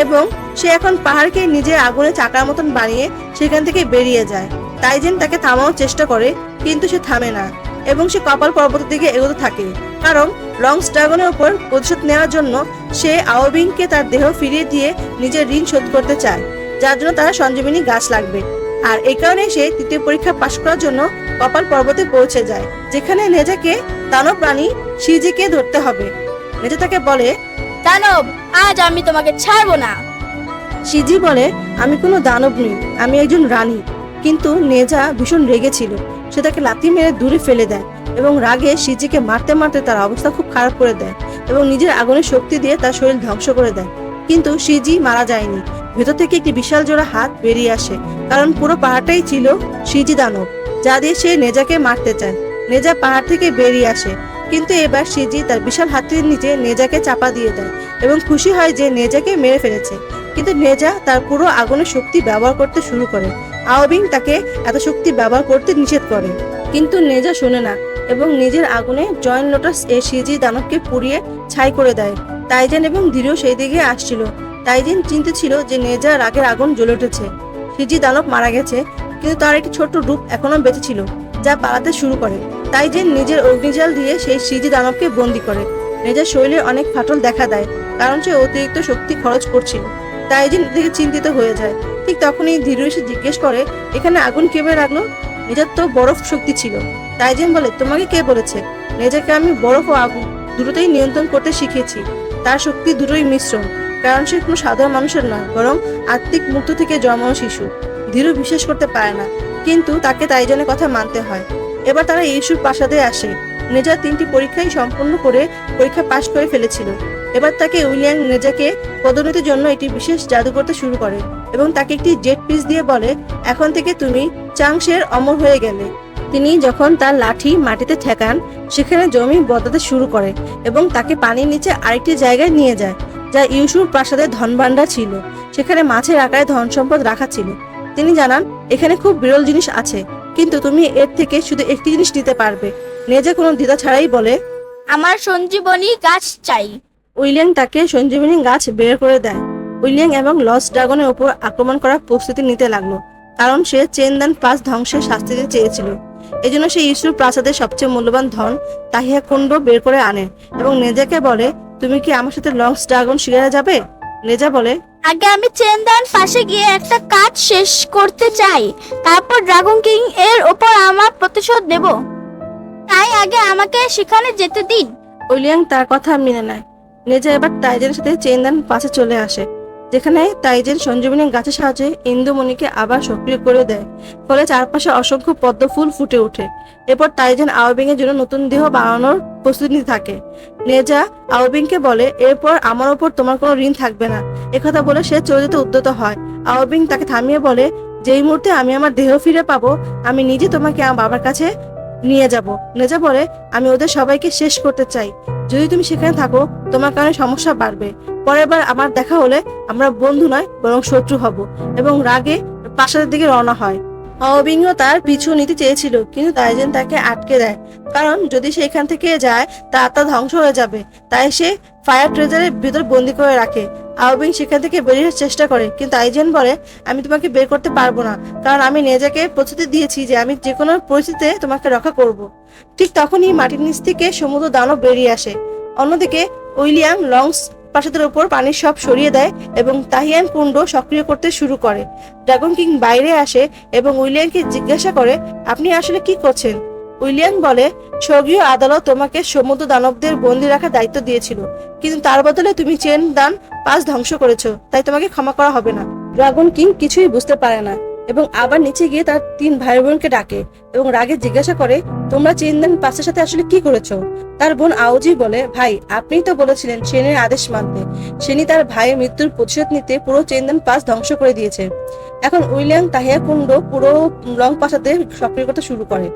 এবং সে এখন পাহাড়কে নিজের আগুনে চাকার মতন বানিয়ে সেখান থেকে বেরিয়ে যায়। তাইজেন তাকে থামানোর চেষ্টা করে, কিন্তু সে থামে না এবং সে কপাল পর্বতের দিকে এগোতে থাকে, কারণ লংস ড্রাগনের উপর প্রতিশোধ নেওয়ার জন্য সে আওবিংকে তার দেহ ফিরিয়ে দিয়ে নিজের ঋণ শোধ করতে চায়, যার জন্য তারা সঞ্জীবনী গাছ লাগবে। আর এই কারণে সে তৃতীয় পরীক্ষা পাশ করার জন্য কপাল পর্বতে পৌঁছে যায়, যেখানে নেজাকে দানব প্রাণী শিজিকে ধরতে হবে। নেজা তাকে বলে দানব, আজ আমি তোমাকে ছাড়বো না। শিজি বলে আমি কোনো দানব নই, আমি একজন রানী। কিন্তু নেজা ভীষণ রেগে ছিল। সে তাকে লাথি মেরে দূরে ফেলে দেয় এবং রাগে শিজিকে মারতে মারতে তার অবস্থা খুব খারাপ করে দেয় এবং নিজের আগুনের শক্তি দিয়ে তার শরীর ধ্বংস করে দেয়। কিন্তু শিজি মারা যায়নি। ভেতর থেকে একটি বিশাল জোড়া হাত বেরিয়ে আসে, কারণ পুরো পাহাড়টাই ছিল শিজি দানব, যা দিয়ে সে নেজাকে মারতে চায়। নেজা পাহাড় থেকে বেরিয়ে আসে, কিন্তু এবার শিজি তার বিশাল হাতের নিচে নেজাকে চাপা দিয়ে দেয় এবং খুশি হয় যে নেজাকে মেরে ফেলেছে। কিন্তু নেজা তার পুরো আগুনের শক্তি ব্যবহার করতে শুরু করে। আওবিং তাকে এত শক্তি ব্যবহার করতে নিষেধ করে, কিন্তু নেজা শোনে না এবং নিজের আগুনে জয়েন্ট লোটাস এ শিজি দানবকে পুড়িয়ে ছাই করে দেয়। তাইজেন এবং ধীরেও সেই দিকে আসছিল। তাইজেন চিন্তিত ছিল যে নেজা রাগের আগুন জ্বলে উঠেছে। শিজি দানব মারা গেছে, কিন্তু তার একটি ছোট্ট রূপ এখনো বেঁচে ছিল, যা পালাতে শুরু করে। তাইজেন নিজের অগ্নিজাল দিয়ে সেই শিজি দানবকে বন্দি করে। নেজার শরীরে অনেক ফাটল দেখা দেয়, কারণ সে অতিরিক্ত শক্তি খরচ করছিল। তাইজেন এদিকে চিন্তিত হয়ে যায়। ঠিক তখনই ধীরু এসে জিজ্ঞেস করে এখানে আগুন কিভাবে লাগলো? নেজার তো বরফ শক্তি ছিল। তাইজেন বলে তোমাকে কে বলেছে? নেজাকে আমি বরফ ও আগুন দুটোতেই নিয়ন্ত্রণ করতে শিখেছি। তার শক্তি দুটোই মিশ্রণ, কারণ সে কোনো সাধারণ মানুষের নয়, বরং আত্মিক মুক্ত থেকে জন্মানো শিশু। ধীরু বিশ্বাস করতে পারে না, কিন্তু তাকে তাইজেনের কথা মানতে হয়। এবার তারা ইউসুফ প্রাসাদে আসে। নেজা 3টি পরীক্ষাই সম্পূর্ণ করে পরীক্ষা পাশ করে ফেলেছিল। এবার তাকে উইলিয়াম নেজাকে পদোন্নতির জন্য একটি বিশেষ জাদু করতে শুরু করে এবং তাকে একটি জেট পিস দিয়ে বলে এখন থেকে তুমি চাংশের অমর হয়ে গেলে। তিনি যখন তার লাঠি মাটিতে ঠেকান, সেখানে জমি বদলাতে শুরু করে এবং তাকে পানির নিচে আরেকটি জায়গায় নিয়ে যায়, যা ইউসুফ প্রাসাদের ধনভাণ্ডার ছিল। সেখানে মাছের আকারে ধন সম্পদ রাখা ছিল। তিনি জানান এখানে খুব বিরল জিনিস আছে, কিন্তু তুমি এর থেকে শুধু একটি জিনিস নিতে পারবে। নেজা কোনো দ্বিধা ছাড়াই বলে আমার সঞ্জীবনী গাছ চাই। উইলিয়াম তাকে সঞ্জীবনী গাছ বের করে দেয়। উইলিয়াম এবং লস ড্রাগনের উপর আক্রমণ করার প্রস্তুতি নিতে লাগলো, কারণ সে চেনদান পাস ধ্বংসের শাস্তি দিতে চেয়েছিল। এজন্য সে ইউসুফ প্রাসাদের সবচেয়ে মূল্যবান ধন তাহিয়া কুণ্ড বের করে আনে এবং নেজাকে বলে তুমি কি আমার সাথে লংস ড্রাগন শিকারে যাবে? নেজা বলে আগে আমি চেনদান পাশে গিয়ে একটা কাজ শেষ করতে চাই, তারপর ড্রাগন কিং এর উপর আমার প্রতিশোধ নেব। তাই আগে আমাকে সেখানে যেতে দিন। উইলিয়াম তার কথা মেনে নেয়। নেজা এবার তাইজেনের সাথে চেনদান পাশে চলে আসে, যেখানে তাইজেন সঞ্জীবনী গাছের সাহায্যে ইন্দুমণিকে আবার সক্রিয় করে দেয়, ফলে চারপাশে অসংখ্য পদ্ম ফুল ফুটে ওঠে। এরপর তাইজেন আওবিং এর জন্য নতুন দেহ বানানোর প্রস্তুতি নিতে থাকে। নেজা আওবিংকে বলে, এরপর আমার ওপর তোমার কোনো ঋণ থাকবে না। একথা বলে সে চলে যেতে উদ্যত হয়। আওবিং তাকে থামিয়ে বলে, যেই মুহূর্তে আমি আমার দেহ ফিরে পাবো, আমি নিজে তোমাকে আমার বাবার কাছে নিয়ে যাব। নেজা বলে, আমি ওদের সবাইকে শেষ করতে চাই। যদি তুমি সেখানে থাকো, তোমার কারণে সমস্যা বাড়বে। পরের বার আমার দেখা হলে আমরা বন্ধু নয় বরং শত্রু হব। এবং রাগে প্রাসাদের দিকে রওনা হয়। আওবিংও তার পিছু নিতে চেয়েছিল, কিন্তু তাইজেন তাকে আটকে দেয়, কারণ যদি সে এখান থেকে যায় তা আত্মা ধ্বংস হয়ে যাবে। তাই সে ফায়ার ট্রেজারের ভিতর বন্দি করে রাখে। আওবিং সেখান থেকে বেরিয়ে চেষ্টা করে, কিন্তু তাইজেন বলে, আমি তোমাকে বের করতে পারবো না, কারণ আমি নেজাকে প্রতিশ্রুতি দিয়েছি যে আমি যে কোনো পরিস্থিতিতে তোমাকে রক্ষা করব। ঠিক তখনই মাটির নিচ থেকে সমুদ্র দানব বেরিয়ে আসে। অন্যদিকে উইলিয়াম লংস প্রাসাদের উপর পানির সব সরিয়ে দেয় এবং তাহিয়ান কুণ্ড সক্রিয় করতে শুরু করে। ড্রাগন কিং বাইরে আসে এবং উইলিয়ামকে জিজ্ঞাসা করে, আপনি আসলে কি করছেন? উইলিয়াম বলে, স্বর্গীয় আদালত তোমাকে সমুদ্র দানবদের বন্দী রাখার দায়িত্ব দিয়েছিল, কিন্তু তার বদলে তুমি চেন দান পাস ধ্বংস করেছো, তাই তোমাকে ক্ষমা করা হবে না। ড্রাগন কিং কিছুই বুঝতে পারে না এবং আবার নিচে গিয়ে তার 3 ভাই বোনকে ডাকে এবং রাগে জিজ্ঞাসা করে, তোমরা চেনদান পাসের সাথে আসলে কি করেছো? তার বোন আওজি বলে, ভাই আপনিই তো বলেছিলেন সেনের আদেশ মানতে। সেনি তার ভাইয়ের মৃত্যুর প্রতিশোধ নিতে পুরো চেনদান পাস ধ্বংস করে দিয়েছে। এখন উইলিয়াম তাহিয়া কুণ্ড পুরো লং পাসাতে সক্রিয় করতে শুরু করে,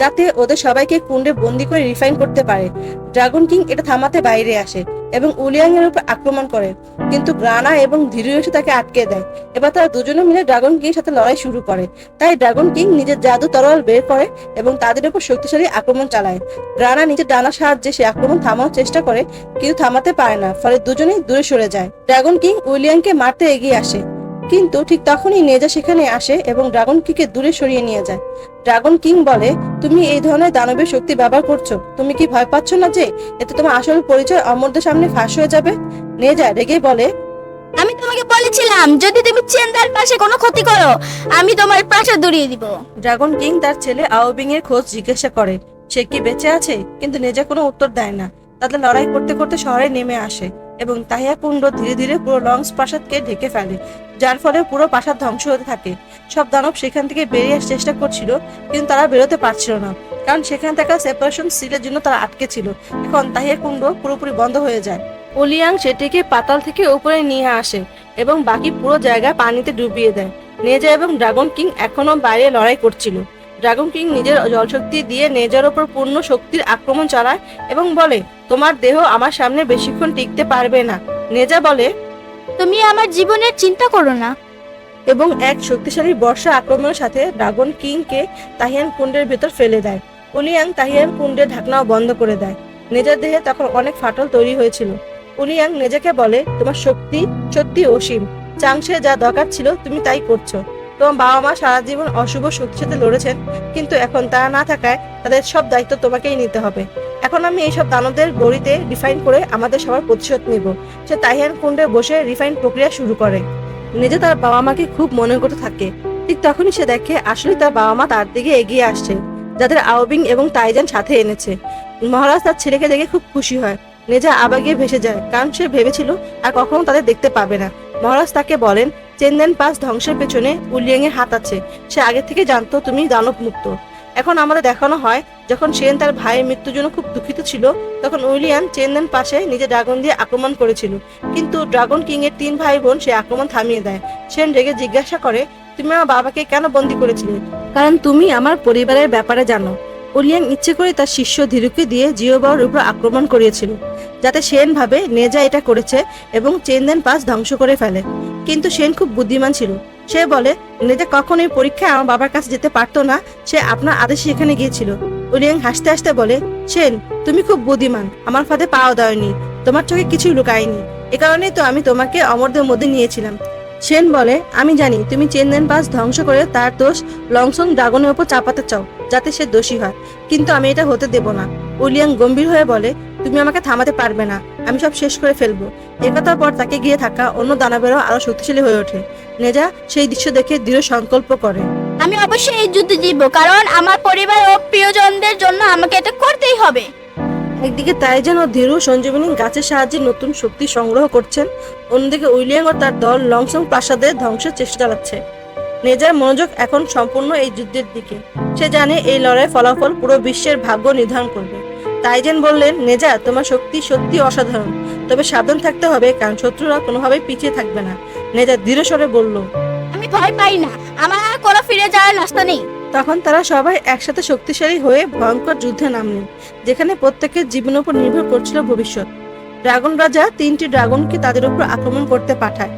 যাতে ওদের সবাইকে কুণ্ডে বন্দি করে রিফাইন করতে পারে। ড্রাগন কিং এটা থামাতে বাইরে আসে এবং উইলিয়ামের উপর আক্রমণ করে, কিন্তু গ্রানা এবং ধীরু এসে তাকে আটকে দেয়। এবার তারা দুজনে মিলে ড্রাগন কিং এর সাথে লড়াই শুরু করে। তাই ড্রাগন কিং নিজের জাদু তরোয়াল বের করে এবং তাদের উপর শক্তিশালী আক্রমণ চালায়। গ্রানা নিজের ডানার সাহায্যে সে আক্রমণ থামানোর চেষ্টা করে, কিন্তু থামাতে পারে না, ফলে দুজনেই দূরে সরে যায়। ড্রাগন কিং উইলিয়ামকে মারতে এগিয়ে আসে, কিন্তু ঠিক তখনই নেজা সেখানে আসে এবং ড্রাগন কিংকে দূরে সরিয়ে নিয়ে যায়। ড্রাগন কিং বলে, তুমি এই ধরনের দানবের শক্তি ব্যবহার করছো, তুমি কি ভয় পাচ্ছ না যে এতে তোমার আসল পরিচয় অমরদের সামনে ফাঁস হয়ে যাবে? নেজা রেগে বলে, আমি তোমাকে বলেছিলাম যদি তুমি চেন্দার পাশে কোনো ক্ষতি করো আমি তোমার প্রাসাদ দড়িয়ে দিব। ড্রাগন কিং তার ছেলে আওবিং এর খোঁজ জিজ্ঞাসা করে, সে কি বেঁচে আছে? কিন্তু নেজা কোনো উত্তর দেয় না। তাদের লড়াই করতে করতে শহরে নেমে আসে এবং তাহিয়া কুণ্ড ধীরে ধীরে পুরো লংস প্রাসাদকে ঢেকে ফেলে, যার ফলে পুরো প্রাসাদ ধ্বংস হতে থাকে। সব দানব সেখান থেকে বেরিয়ে আসার চেষ্টা করছিল, কিন্তু তারা বেরোতে পারছিল না, কারণ সেখানে থাকা সেপারেশন সিলের জন্য তারা আটকে ছিল। এখন তাহিয়া কুণ্ড পুরোপুরি বন্ধ হয়ে যায়। ওলিয়াং সেটিকে পাতাল থেকে উপরে নিয়ে আসে এবং বাকি পুরো জায়গা পানিতে ডুবিয়ে দেয়। নেজা এবং ড্রাগন কিং এখনো বাইরে লড়াই করছিল। ড্রাগন কিং নিজের জলশক্তি দিয়ে নেজার ওপর পূর্ণ শক্তির আক্রমণ চালায় এবং বলে, তোমার দেহ আমার সামনে বেশিক্ষণ টিকতে পারবে না। নেজা বলে, তুমি আমার জীবনের চিন্তা করো না। এবং এক শক্তিশালী বর্ষা আক্রমণের সাথে ড্রাগন কিংকে তাহিয়ান কুণ্ডের ভেতর ফেলে দেয়। উলিয়াং তাহিয়ান কুণ্ডের ঢাকনাও বন্ধ করে দেয়। নেজার দেহে তখন অনেক ফাটল তৈরি হয়েছিল। উলিয়াং নেজাকে বলে, তোমার শক্তি সত্যি অসীম, চাংশে যা দরকার ছিল তুমি তাই করছো। তোমার বাবা মা সারা জীবন অশুভ শক্তির সাথে লড়েছেন, কিন্তু এখন তারা না থাকায় তাদের সব দায়িত্ব তোমাকেই নিতে হবে। এখন আমি এইসব দানবদের বড়িতে রিফাইন করে আমাদের সবার প্রতিশোধ নিব। সে তাহিয়ান কুণ্ডে বসে রিফাইন প্রক্রিয়া শুরু করে। নিজে তার বাবা মাকে খুব মনে করতে থাকে। ঠিক তখনই সে দেখে আসলে তার বাবা মা তার দিকে এগিয়ে আসছে, যাদের আওবিং এবং তাইজান সাথে এনেছে। মহারাজ তার ছেলেকে দেখে খুব খুশি হয়। নেজা আবেগে ভেসে যায়, কারণ সে ভেবেছিল আর কখনো তাদের দেখতে পাবে না। মহারাজ তাকে বলেন, চেনদেন পাস ধ্বংসের পেছনে উলিয়াং এর হাত আছে। সে আগে থেকে জানতো তুমি দানব মুক্ত। এখন আমাদের দেখানো হয়, যখন সেন তার ভাইয়ের মৃত্যুর জন্য খুব দুঃখিত ছিল, তখন উইলিয়াম চেনদেন পাশে নিজে ড্রাগন দিয়ে আক্রমণ করেছিল, কিন্তু ড্রাগন কিং এর 3 ভাই বোন সে আক্রমণ থামিয়ে দেয়। সেন রেগে জিজ্ঞাসা করে, তুমি আমার বাবাকে কেন বন্দী করেছিলে? কারণ তুমি আমার পরিবারের ব্যাপারে জানো। উলিয়াং ইচ্ছে করে তার শিষ্য ধীরুকে দিয়ে জিওবাওর উপর আক্রমণ করিয়েছিল, যাতে সেন ভাবে নেজা এটা করেছে এবং চেনদেন পাস ধ্বংস করে ফেলে। কিন্তু সেন খুব বুদ্ধিমান ছিল। সে বলে, নেজা কখনোই পরীক্ষায় আমার বাবার কাছে যেতে পারতো না, সে আপনার আদেশে এখানে গিয়েছিল। উলিয়াং হাসতে হাসতে বলে, সেন তুমি খুব বুদ্ধিমান, আমার ফাঁদে পাও দাওনি, তোমার চোখে কিছুই লুকায়নি, এ কারণেই তো আমি তোমাকে অমরদের মধ্যে নিয়েছিলাম। সেন বলে, আমি জানি তুমি চেনদেন পাস ধ্বংস করে তার দোষ লংসং ড্রাগনের উপর চাপাতে চাও, যাতে সে দোষী হয়, কিন্তু আমি এটা হতে দেব না। উলিয়াং গম্ভীর হয়ে বলে, তুমি আমাকে থামাতে পারবে না, আমি সব শেষ করে ফেলবো। একথার পর তাকে গিয়ে থাকা অন্য দানবেরাও আরো শক্তিশালী হয়ে ওঠে। নেজা সেই দৃশ্য দেখে দৃঢ় সংকল্প করে, আমি অবশ্যই এই যুদ্ধে জিতবো, কারণ আমার পরিবার ও প্রিয়জনদের জন্য আমাকে এটা করতেই হবে। একদিকে তাইজান ও ধীরু সঞ্জীবনী গাছের সাহায্যে নতুন শক্তি সংগ্রহ করছেন, অন্যদিকে উইলিয়াম ও তার দল লংসং প্রাসাদের ধ্বংসের চেষ্টা চালাচ্ছে। নেজার মনোযোগ এখন সম্পূর্ণ এই যুদ্ধের দিকে। সে জানে এই লড়াইয়ের ফলাফল পুরো বিশ্বের ভাগ্য নির্ধারণ করবে। তাইজেন বললেন, নেজা, তোমার শক্তি সত্যি অসাধারণ, তবে সাবধান থাকতে হবে, কারণ শত্রুরা কোনোভাবেই পিছিয়ে থাকবে না। নেজা দৃঢ় স্বরে বলল। আমি ভয় পাই না, আমার আর কোনো ফিরে যাওয়ার রাস্তা নেই। তখন তারা সবাই একসাথে শক্তিশালী হয়ে ভয়ঙ্কর যুদ্ধে নামলেন, যেখানে প্রত্যেকের জীবনের উপর নির্ভর করছিল ভবিষ্যৎ। ড্রাগন রাজা 3টি ড্রাগনকে তাদের উপর আক্রমণ করতে পাঠায়,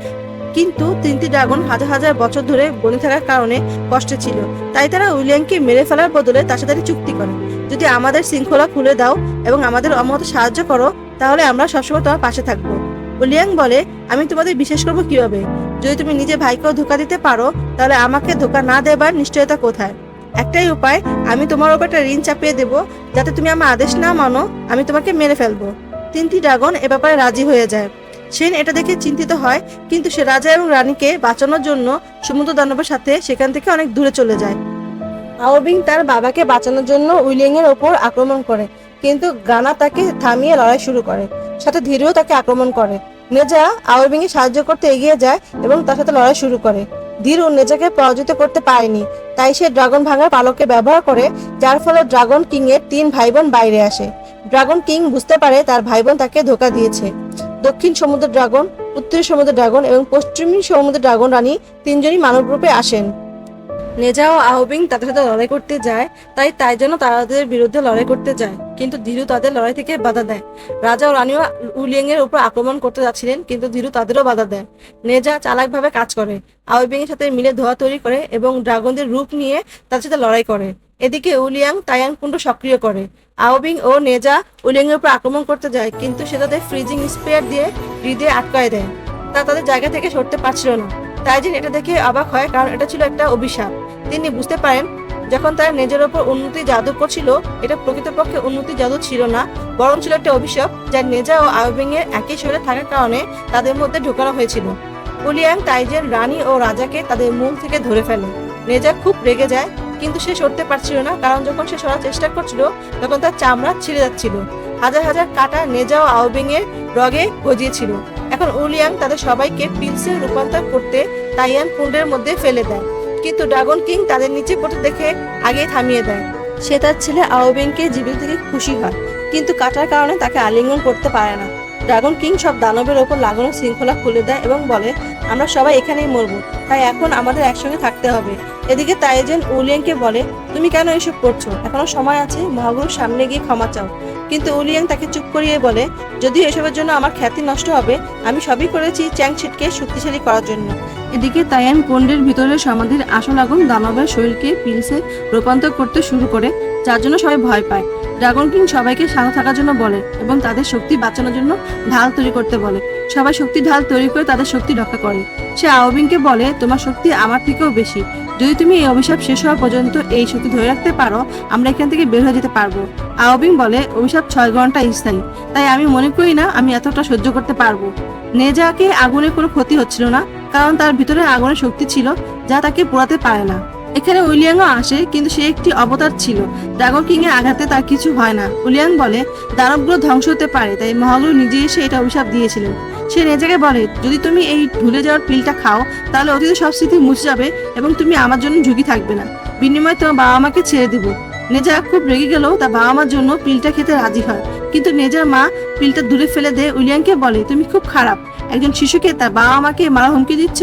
কিন্তু 3টি ড্রাগন হাজার হাজার বছর ধরে বনে থাকার কারণে কষ্টে ছিল। তাই তারা উইলিয়ামকে মেরে ফেলার বদলে তার সাথে চুক্তি করে, যদি আমাদের শৃঙ্খলা খুলে দাও এবং আমাদের অমত সাহায্য করো, তাহলে আমরা সবসময় তোমার পাশে থাকবো। উইলিয়াম বলে, আমি তোমাদের বিশ্বাস করবো কিভাবে? যদি তুমি নিজে ভাইকেও ধোকা দিতে পারো, তাহলে আমাকে ধোকা না দেবার নিশ্চয়তা কোথায়? একটাই উপায়, আমি তোমার উপর একটা ঋণ চাপিয়ে দেবো, যাতে তুমি আমার আদেশ না মানো, আমি তোমাকে মেরে ফেলবো। 3টি ড্রাগন এ ব্যাপারে রাজি হয়ে যায়। সেন এটা দেখে চিন্তিত হয়, কিন্তু সে রাজা এবং রানীকে বাঁচানোর জন্য সমুদ্র দানবের সাথে সেখান থেকে অনেক দূরে চলে যায়। আওবিং তার বাবাকে বাঁচানোর জন্য উইলিয়ামের ওপর আক্রমণ করে, কিন্তু গানা তাকে থামিয়ে লড়াই শুরু করে, সাথে ধীরেও তাকে আক্রমণ করে। নেজা আওবিং এর সাহায্য করতে এগিয়ে যায় এবং তার সাথে লড়াই শুরু করে। ধীরু নেজাকে পরাজিত করতে পারেনি, তাই সে ড্রাগন ভাঙার পালককে ব্যবহার করে, যার ফলে ড্রাগন কিং এর 3 ভাই বোন বাইরে আসে। ড্রাগন কিং বুঝতে পারে তার ভাই বোন তাকে ধোকা দিয়েছে। দক্ষিণ সমুদ্রের ড্রাগন, উত্তর সমুদ্রের ড্রাগন এবং পশ্চিমী সমুদ্রের ড্রাগন রানী 3জনই মানব রূপে আসেন। নেজা ও আওবিং তাদের সাথে লড়াই করতে যায়, তাই তাইজানও তাদের বিরুদ্ধে লড়াই করতে যায়, কিন্তু ধীরু তাদের লড়াই থেকে বাধা দেয়। রাজা ও রানীও উলিয়াং এর উপর আক্রমণ করতে যাচ্ছিলেন, কিন্তু ধীরু তাদেরও বাধা দেয়। নেজা চালাকভাবে কাজ করে, আওবিং এর সাথে মিলে ধোয়া তৈরি করে এবং ড্রাগনদের রূপ নিয়ে তাদের সাথে লড়াই করে। এদিকে উলিয়াং তায়াং কুণ্ড সক্রিয় করে। আওবিং ও নেজা উলিয়াং এর উপর আক্রমণ করতে যায়, কিন্তু সে তাদের ফ্রিজিং স্পেয়ার দিয়ে হৃদয়ে আটকায় দেয়। তা তাদের জায়গা থেকে সরতে পারছিল না। তাইজিন এটা দেখে অবাক হয়, কারণ এটা ছিল একটা অভিশাপ। তিনি বুঝতে পারেন, যখন তার নিজের ওপর উন্নতি জাদু করছিল, এটা প্রকৃতপক্ষে উন্নতি জাদু ছিল না, বরং ছিল একটা অভিশাপ, যা নেজা ও আওবিং এর একই শরীরে থাকার কারণে তাদের মধ্যে ঢোকানো হয়েছিল। উলিয়াং তাইজের রানী ও রাজাকে তাদের মূল থেকে ধরে ফেলে। নেজা খুব রেগে যায়, কিন্তু সে সরতে পারছিল না, কারণ যখন সে সরার চেষ্টা করছিল, তখন তার চামড়া ছিঁড়ে যাচ্ছিল। হাজার হাজার কাঁটা নেজা ও আওবিং এর রগে গজিয়েছিল। এখন উলিয়াং তাদের সবাইকে পিলসে রূপান্তর করতে তাইয়ান কুণ্ডের মধ্যে ফেলে দেয়, কিন্তু ড্রাগন কিং তাদের নিচে পড়তে দেখে আগেই থামিয়ে দেয়। সে তার ছেলে আওবিংকে জীবিত থেকে খুশি হয়, কিন্তু কাটার কারণে তাকে আলিঙ্গন করতে পারে না। ড্রাগন কিং সব দানবের ওপর লাগানো শৃঙ্খলা খুলে দেয় এবং বলে, আমরা সবাই এখানেই মরবো, তাই এখন আমাদের একসঙ্গে থাকতে হবে। এদিকে তাইজেন উলিয়াংকে বলে, তুমি কেন এসব করছো? এখনো সময় আছে, মহাগুরুর সামনে গিয়ে ক্ষমা চাও। কিন্তু উলিয়াং তাকে চুপ করিয়ে বলে, যদিও এসবের জন্য আমার খ্যাতি নষ্ট হবে, আমি সবই করেছি চ্যাংশিটকে শক্তিশালী করার জন্য। এদিকে তাইয়ান কুণ্ডের ভিতরে সমাধির আসল আগুন দানবের শরীরকে পিলসে রূপান্তর করতে শুরু করে, যার জন্য সবাই ভয় পায়। ড্রাগন কিং সবাইকে শান্ত থাকার জন্য বলে এবং তাদের শক্তি বাঁচানোর জন্য ঢাল তৈরি করতে বলে। সবাই শক্তি ঢাল তৈরি করে তাদের শক্তি রক্ষা করে। সে আওবিংকে বলে, তোমার শক্তি আমার থেকেও বেশি, যদি তুমি এই অভিশাপ শেষ হওয়া পর্যন্ত এই শক্তি ধরে রাখতে পারো, আমরা এখান থেকে বের হয়ে যেতে পারবো। আওবিং বলে, অভিশাপ 6 ঘন্টা স্থায়ী, তাই আমি মনে করি না আমি এতটা সহ্য করতে পারবো। নেজাকে আগুনের কোনো ক্ষতি হচ্ছিল না, কারণ তার ভিতরে আগুনের শক্তি ছিল যা তাকে পোড়াতে পারে না। এখানে উইলিয়াংও আসে, কিন্তু সে একটি অবতার ছিল। ড্রাগন কিং এর আঘাতে তার কিছু হয় না। উইলিয়াং বলে, দানবগুলো ধ্বংস হতে পারে, তাই মহাগুরু নিজে এসে এটা অভিশাপ দিয়েছিলেন। সে নেজাকে বলে, যদি তুমি এই ভুলে যাওয়ার পিলটা খাও, তাহলে অতীতের সব স্মৃতি মুছে যাবে এবং তুমি আমার জন্য ঝুঁকি থাকবে না। বিনিময়ে তোমার বাবা মাকে ছেড়ে দিব। নেজা খুব রেগে গেলেও তার বাবা মার জন্য পিলটা খেতে রাজি হয়, কিন্তু নেজার মা পিলটা দূরে ফেলে দিয়ে উইলিয়াংকে বলে, তুমি খুব খারাপ, একজন শিশুকে তার বাবা মাকে মারা হুমকি দিচ্ছ।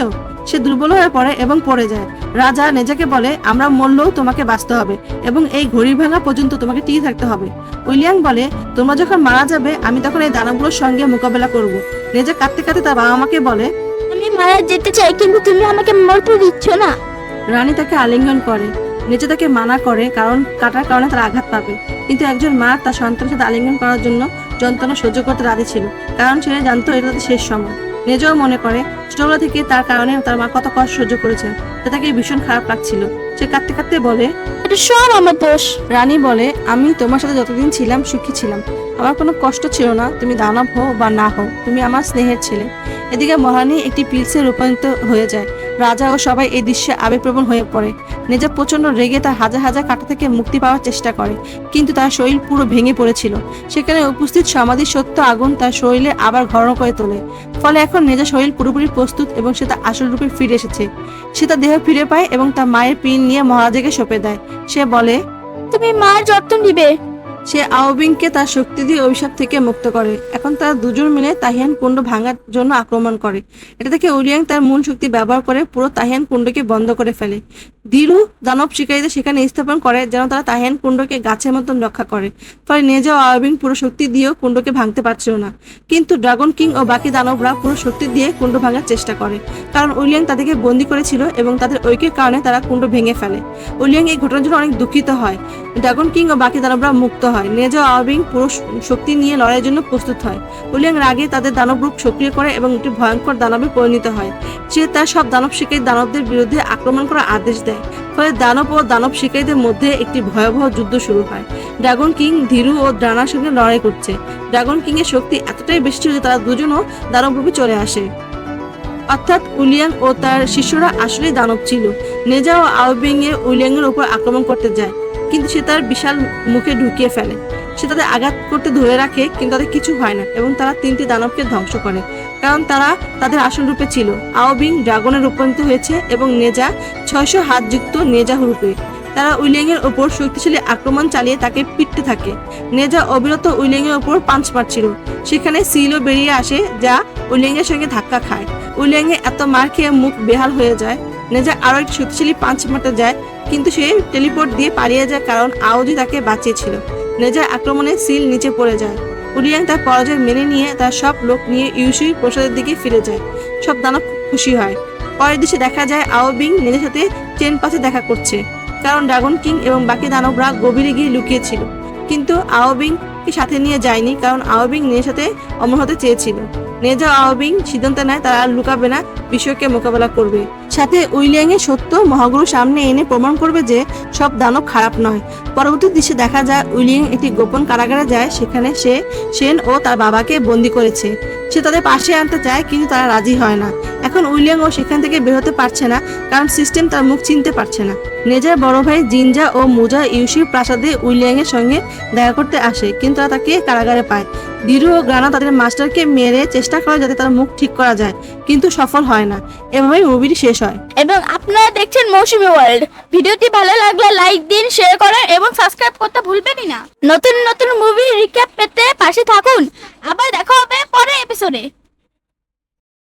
সে দুর্বল হয়ে পড়ে এবং পড়ে যায়। রাজা নেজাকে বলে, আমরা মরলেও তোমাকে বাঁচতে হবে এবং এই ঘড়ি ভাঙা পর্যন্ত তোমাকে টিকে থাকতে হবে। উইলিয়াং বলে, তোমরা যখন মারা যাবে, আমি তখন এই দানবগুলোর সঙ্গে মোকাবেলা করব। নেজা কাঁদতে কাঁদতে তার বাবা মাকে বলে, আমি মারা যেতে চাই, কিন্তু তুমি আমাকে মরতে দিচ্ছ না। রানী তাকে আলিঙ্গন করে। নেজা তাকে মানা করে, কারণ কাটার কারণে তার আঘাত পাবে, কিন্তু একজন মা তার সন্তানের সাথে আলিঙ্গন করার জন্য যন্ত্রণা সহ্য করতে রাজি ছিল, কারণ সে জানতো এটা তাদের শেষ সময়। নেজাও মনে করে ছোটবেলা থেকে তার কারণে তার মা কত কষ্ট সহ্য করেছে, তাকে ভীষণ খারাপ লাগছিল। সে কাঁদতে কাঁদতে বলে, এটা সব আমার দোষ। রানী বলে, আমি তোমার সাথে যতদিন ছিলাম সুখী ছিলাম, আমার কোনো কষ্ট ছিল না, তুমি দানব হও বা না হও, তুমি আমার স্নেহের ছেলে। এদিকে মহারানী একটি পিলসে রূপান্তরিত হয়ে যায়। রাজা ও সবাই এই দৃশ্যে আবেগপ্রবণ হয়ে পড়ে। নেজা প্রচন্ড রেগে তার হাজার হাজার কাঁটা থেকে মুক্তি পাওয়ার চেষ্টা করে, কিন্তু তার শরীর পুরো ভেঙে পড়েছিল। সেখানে উপস্থিত সমাধির সত্য আগুন তার শরীরে আবার ঘন করে তোলে। ফলে এখন নেজা শরীর পুরোপুরি প্রস্তুত এবং সে তার আসল রূপে ফিরে এসেছে। সে তার দেহ ফিরে পায় এবং তার মায়ের পিন নিয়ে মহারাজাকে সঁপে দেয়। সে বলে, তুমি মার যত্ন নিবে। সে আওবিংকে তার শক্তি দিয়ে অভিশাপ থেকে মুক্ত করে। এখন তারা দুজন মিলে তাহিয়ান কুণ্ড ভাঙার জন্য আক্রমণ করে। এটা থেকে উলিয়াং তার মূল শক্তি ব্যবহার করে পুরো তাহিয়ান কুণ্ডকে বন্ধ করে ফেলে। দিরু দানব শিকারীদের সেখানে স্থাপন করে যেন তারা তাহিয়ান কুণ্ডকে গাছের মতন রক্ষা করে। ফলে নেজা ও আওবিং পুরো শক্তি দিয়েও কুণ্ডকে ভাঙতে পারছিল না। কিন্তু ড্রাগন কিং ও বাকি দানবরা পুরো শক্তি দিয়ে কুণ্ড ভাঙার চেষ্টা করে, কারণ উলিয়াং তাদেরকে বন্দী করেছিল এবং তাদের ঐক্যের কারণে তারা কুণ্ড ভেঙে ফেলে। উলিয়াং এই ঘটনার জন্য অনেক দুঃখিত হয়। ড্রাগন কিং ও বাকি দানবরা মুক্ত হয়। নেজা ও আওবিং পুরো শক্তি নিয়ে লড়াইয়ের জন্য প্রস্তুত হয়। উলিয়াং রাগে তাদের দানব রূপ সক্রিয় করে এবং একটি ভয়ঙ্কর দানবে পরিণত হয়। সে তার সব দানব শিকারী দানবদের বিরুদ্ধে আক্রমণ করার আদেশ দেয়। ফলে দানব ও দানব শিকারীদের মধ্যে একটি ভয়াবহ যুদ্ধ শুরু হয়। ড্রাগন কিং ধীরু ও ড্রানার সঙ্গে লড়াই করছে। ড্রাগন কিং এর শক্তি এতটাই বেশি ছিল যে তারা দুজনও দানব রূপে চলে আসে। অর্থাৎ উলিয়াং ও তার শিষ্যরা আসলেই দানব ছিল। নেজা ও আওবিং এ উলিয়াং এর উপর আক্রমণ করতে যায়, কিন্তু সে তার বিশাল মুখে ঢুকিয়ে ফেলে। সে তাদের আঘাত করতে ধরে রাখে, কিন্তু তাদের কিছু হয় না এবং তারা তিনটি দানবকে ধ্বংস করে, কারণ তারা তাদের আসল রূপে ছিল। আওবিং ড্রাগনে রূপান্তরিত হয়েছে এবং নেজা 600 হাতযুক্ত নেজা রূপে। তারা উইলিয়াং এর ওপর শক্তিশালী আক্রমণ চালিয়ে তাকে পিটতে থাকে। নেজা অবিরত উইলিয়াং এর ওপর পাঞ্চ মারছিল। সেখানে সিলও বেরিয়ে আসে, যা উইলিয়াং এর সঙ্গে ধাক্কা খায়। উইলিয়াং এ এত মার খেয়ে মুখ বেহাল হয়ে যায়। নেজা আরো একটি শক্তিশালী পাঞ্চ মারতে যায়, কিন্তু সে টেলিপোর্ট দিয়ে পালিয়ে যায়, কারণ আওজি তাকে বাঁচিয়েছিল। নেজার আক্রমণে সিল নিচে পড়ে যায়। উলিয়াং তার পরাজয় মেনে নিয়ে তার সব লোক নিয়ে ইউসুই প্রসাদের দিকে ফিরে যায়। সব দানব খুব খুশি হয়। পরের দৃশ্যে দেখা যায় আওবিং নেজার সাথে চেন পাশে দেখা করছে, কারণ ড্রাগন কিং এবং বাকি দানবরা গভীরে গিয়ে লুকিয়েছিল। কিন্তু আওবিং কে সাথে নিয়ে যায়নি, কারণ আওবিং নেজার সাথে অমর হতে চেয়েছিল। নেজা ও আওবিং সিদ্ধান্ত নেয় তারা আর লুকাবে না, বিষয়কে মোকাবেলা করবে। সাথে উইলিয়াং এর সত্য মহাগুরু সামনে এনে প্রমাণ করবে যে সব দানব খারাপ নয়। পরবর্তী দৃশ্যে দেখা যায় উইলিয়াং একটি গোপন কারাগারে যায়। সেখানে সে সেন ও তার বাবাকে বন্দী করেছে। সে তাদের পাশে আনতে চায়, কিন্তু তারা রাজি হয় না। এখন উইলিয়াং ও সেখান থেকে বের হতে পারছে না, কারণ সিস্টেম তার মুখ চিনতে পারছে না। নেজার বড় ভাই জিনজা ও মুজা ইউসির প্রাসাদে উইলিয়াং এর সঙ্গে দেখা করতে আসে, কিন্তু তারা তাকে কারাগারে পায়। দিরু ও গ্রানা তাদের মাস্টারকে মেরে চেষ্টা করে যাতে তার মুখ ঠিক করা যায়, কিন্তু সফল হয় না। এভাবেই মুভিটি শেষ হয়। এবং আপনারা দেখছেন মৌসুমী ওয়ার্ল্ড। ভিডিওটি ভালো লাগলে লাইক দিন, শেয়ার করেন এবং সাবস্ক্রাইব করতে ভুলবেনই না। নতুন নতুন মুভি রিক্যাপ পেতে পাশে থাকুন। আবার দেখা হবে পরের এপিসোডে।